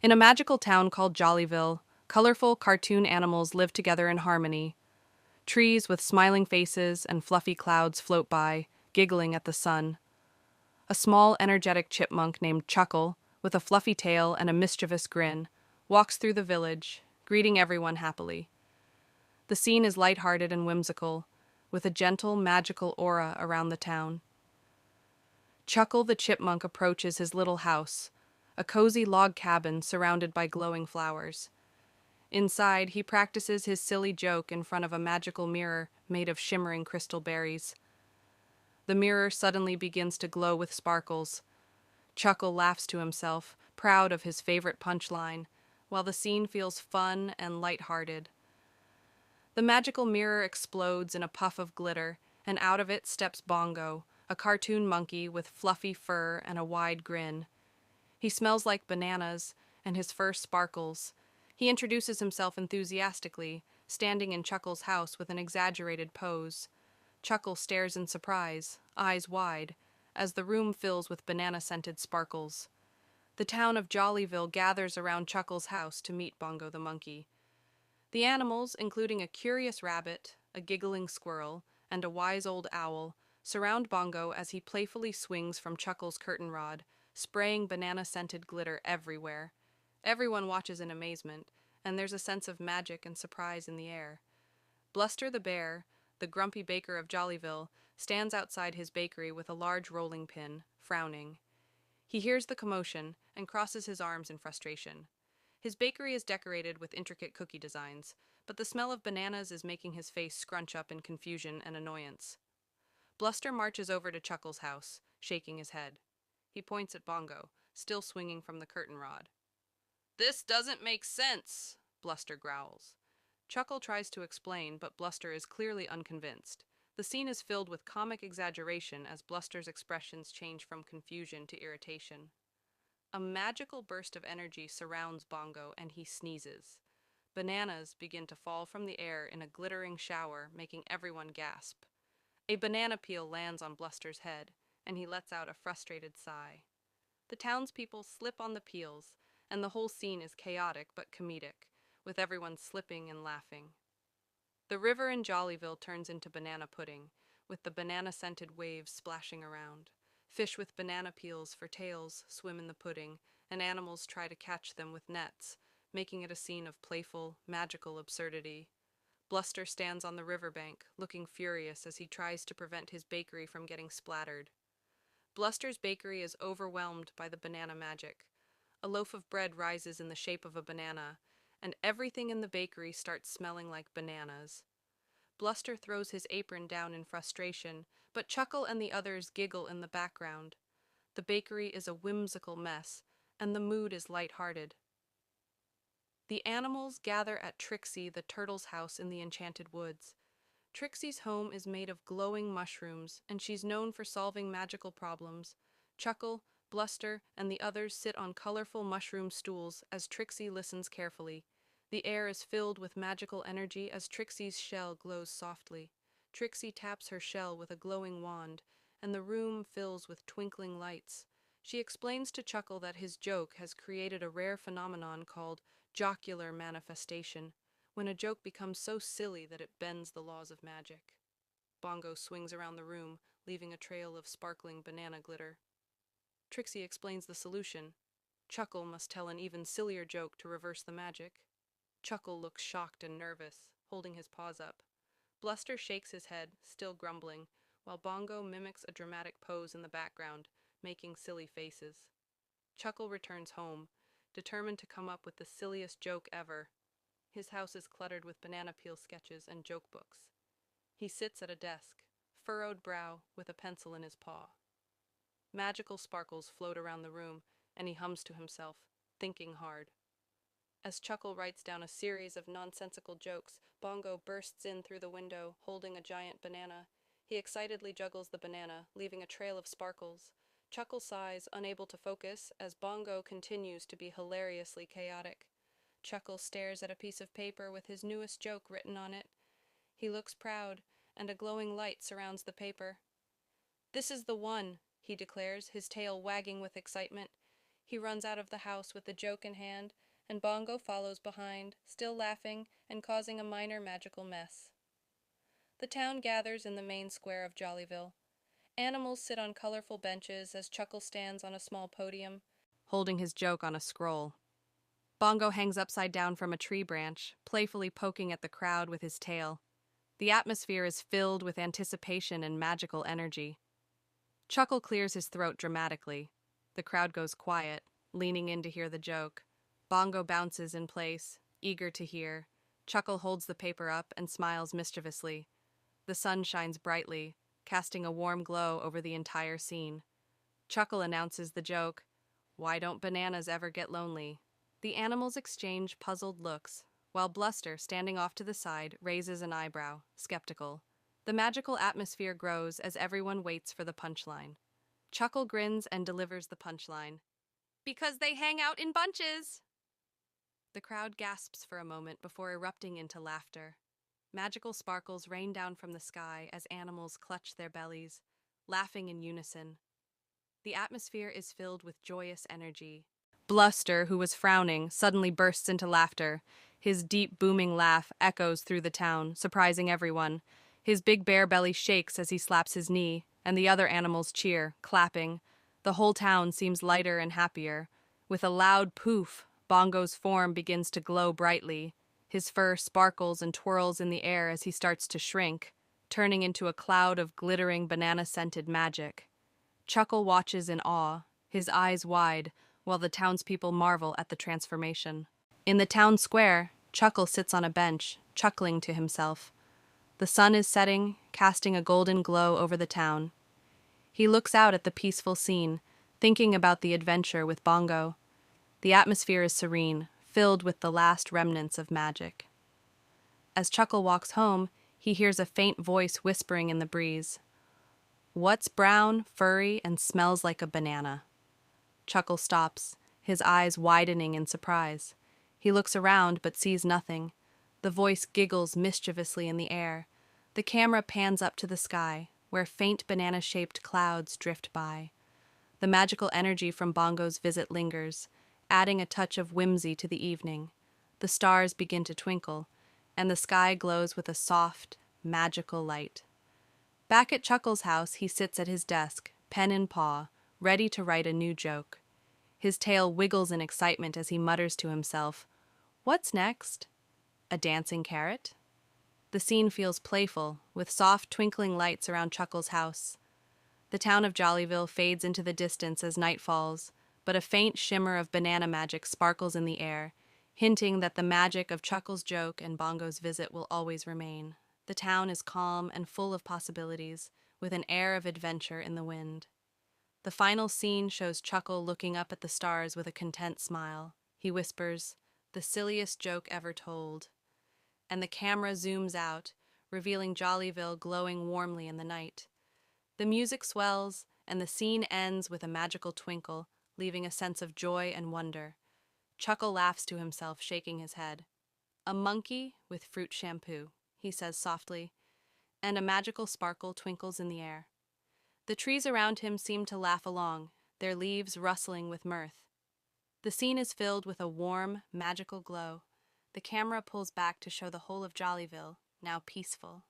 In a magical town called Jollyville, colorful cartoon animals live together in harmony. Trees with smiling faces and fluffy clouds float by, giggling at the sun. A small, energetic chipmunk named Chuckle, with a fluffy tail and a mischievous grin, walks through the village, greeting everyone happily. The scene is lighthearted and whimsical, with a gentle, magical aura around the town. Chuckle the chipmunk approaches his little house, a cozy log cabin surrounded by glowing flowers. Inside, he practices his silly joke in front of a magical mirror made of shimmering crystal berries. The mirror suddenly begins to glow with sparkles. Chuckle laughs to himself, proud of his favorite punchline, while the scene feels fun and lighthearted. The magical mirror explodes in a puff of glitter, and out of it steps Bongo, a cartoon monkey with fluffy fur and a wide grin. He smells like bananas, and his fur sparkles. He introduces himself enthusiastically, standing in Chuckle's house with an exaggerated pose. Chuckle stares in surprise, eyes wide, as the room fills with banana-scented sparkles. The town of Jollyville gathers around Chuckle's house to meet Bongo the monkey. The animals, including a curious rabbit, a giggling squirrel, and a wise old owl, surround Bongo as he playfully swings from Chuckle's curtain rod, spraying banana-scented glitter everywhere. Everyone watches in amazement, and there's a sense of magic and surprise in the air. Bluster the bear, the grumpy baker of Jollyville, stands outside his bakery with a large rolling pin, frowning. He hears the commotion and crosses his arms in frustration. His bakery is decorated with intricate cookie designs, but the smell of bananas is making his face scrunch up in confusion and annoyance. Bluster marches over to Chuckle's house, shaking his head. He points at Bongo, still swinging from the curtain rod. "This doesn't make sense," Bluster growls. Chuckle tries to explain, but Bluster is clearly unconvinced. The scene is filled with comic exaggeration as Bluster's expressions change from confusion to irritation. A magical burst of energy surrounds Bongo and he sneezes. Bananas begin to fall from the air in a glittering shower, making everyone gasp. A banana peel lands on Bluster's head, and he lets out a frustrated sigh. The townspeople slip on the peels, and the whole scene is chaotic but comedic, with everyone slipping and laughing. The river in Jollyville turns into banana pudding, with the banana-scented waves splashing around. Fish with banana peels for tails swim in the pudding, and animals try to catch them with nets, making it a scene of playful, magical absurdity. Bluster stands on the riverbank, looking furious as he tries to prevent his bakery from getting splattered. Bluster's bakery is overwhelmed by the banana magic. A loaf of bread rises in the shape of a banana, and everything in the bakery starts smelling like bananas. Bluster throws his apron down in frustration, but Chuckle and the others giggle in the background. The bakery is a whimsical mess, and the mood is light-hearted. The animals gather at Trixie the turtle's house in the Enchanted Woods. Trixie's home is made of glowing mushrooms, and she's known for solving magical problems. Chuckle, Bluster, and the others sit on colorful mushroom stools as Trixie listens carefully. The air is filled with magical energy as Trixie's shell glows softly. Trixie taps her shell with a glowing wand, and the room fills with twinkling lights. She explains to Chuckle that his joke has created a rare phenomenon called jocular manifestation, when a joke becomes so silly that it bends the laws of magic. Bongo swings around the room, leaving a trail of sparkling banana glitter. Trixie explains the solution. Chuckle must tell an even sillier joke to reverse the magic. Chuckle looks shocked and nervous, holding his paws up. Bluster shakes his head, still grumbling, while Bongo mimics a dramatic pose in the background, making silly faces. Chuckle returns home, determined to come up with the silliest joke ever. His house is cluttered with banana peel sketches and joke books. He sits at a desk, furrowed brow, with a pencil in his paw. Magical sparkles float around the room, and he hums to himself, thinking hard. As Chuckle writes down a series of nonsensical jokes, Bongo bursts in through the window, holding a giant banana. He excitedly juggles the banana, leaving a trail of sparkles. Chuckle sighs, unable to focus, as Bongo continues to be hilariously chaotic. Chuckle stares at a piece of paper with his newest joke written on it. He looks proud, and a glowing light surrounds the paper. "This is the one," he declares, his tail wagging with excitement. He runs out of the house with the joke in hand, and Bongo follows behind, still laughing and causing a minor magical mess. The town gathers in the main square of Jollyville. Animals sit on colorful benches as Chuckle stands on a small podium, holding his joke on a scroll. Bongo hangs upside down from a tree branch, playfully poking at the crowd with his tail. The atmosphere is filled with anticipation and magical energy. Chuckle clears his throat dramatically. The crowd goes quiet, leaning in to hear the joke. Bongo bounces in place, eager to hear. Chuckle holds the paper up and smiles mischievously. The sun shines brightly, casting a warm glow over the entire scene. Chuckle announces the joke, "Why don't bananas ever get lonely?" The animals exchange puzzled looks, while Bluster, standing off to the side, raises an eyebrow, skeptical. The magical atmosphere grows as everyone waits for the punchline. Chuckle grins and delivers the punchline. "Because they hang out in bunches!" The crowd gasps for a moment before erupting into laughter. Magical sparkles rain down from the sky as animals clutch their bellies, laughing in unison. The atmosphere is filled with joyous energy. Bluster, who was frowning, suddenly bursts into laughter. His deep, booming laugh echoes through the town, surprising everyone. His big bear belly shakes as he slaps his knee, and the other animals cheer, clapping. The whole town seems lighter and happier. With a loud poof, Bongo's form begins to glow brightly. His fur sparkles and twirls in the air as he starts to shrink, turning into a cloud of glittering banana-scented magic. Chuckle watches in awe, his eyes wide, while the townspeople marvel at the transformation. In the town square, Chuckle sits on a bench, chuckling to himself. The sun is setting, casting a golden glow over the town. He looks out at the peaceful scene, thinking about the adventure with Bongo. The atmosphere is serene, filled with the last remnants of magic. As Chuckle walks home, he hears a faint voice whispering in the breeze. "What's brown, furry, and smells like a banana?" Chuckle stops, his eyes widening in surprise. He looks around but sees nothing. The voice giggles mischievously in the air. The camera pans up to the sky, where faint banana-shaped clouds drift by. The magical energy from Bongo's visit lingers, adding a touch of whimsy to the evening. The stars begin to twinkle, and the sky glows with a soft, magical light. Back at Chuckle's house, he sits at his desk, pen in paw, ready to write a new joke. His tail wiggles in excitement as he mutters to himself, "What's next? A dancing carrot?" The scene feels playful, with soft twinkling lights around Chuckle's house. The town of Jollyville fades into the distance as night falls, but a faint shimmer of banana magic sparkles in the air, hinting that the magic of Chuckle's joke and Bongo's visit will always remain. The town is calm and full of possibilities, with an air of adventure in the wind. The final scene shows Chuckle looking up at the stars with a content smile. He whispers, "The silliest joke ever told." And the camera zooms out, revealing Jollyville glowing warmly in the night. The music swells, and the scene ends with a magical twinkle, leaving a sense of joy and wonder. Chuckle laughs to himself, shaking his head. "A monkey with fruit shampoo," he says softly, and a magical sparkle twinkles in the air. The trees around him seem to laugh along, their leaves rustling with mirth. The scene is filled with a warm, magical glow. The camera pulls back to show the whole of Jollyville, now peaceful,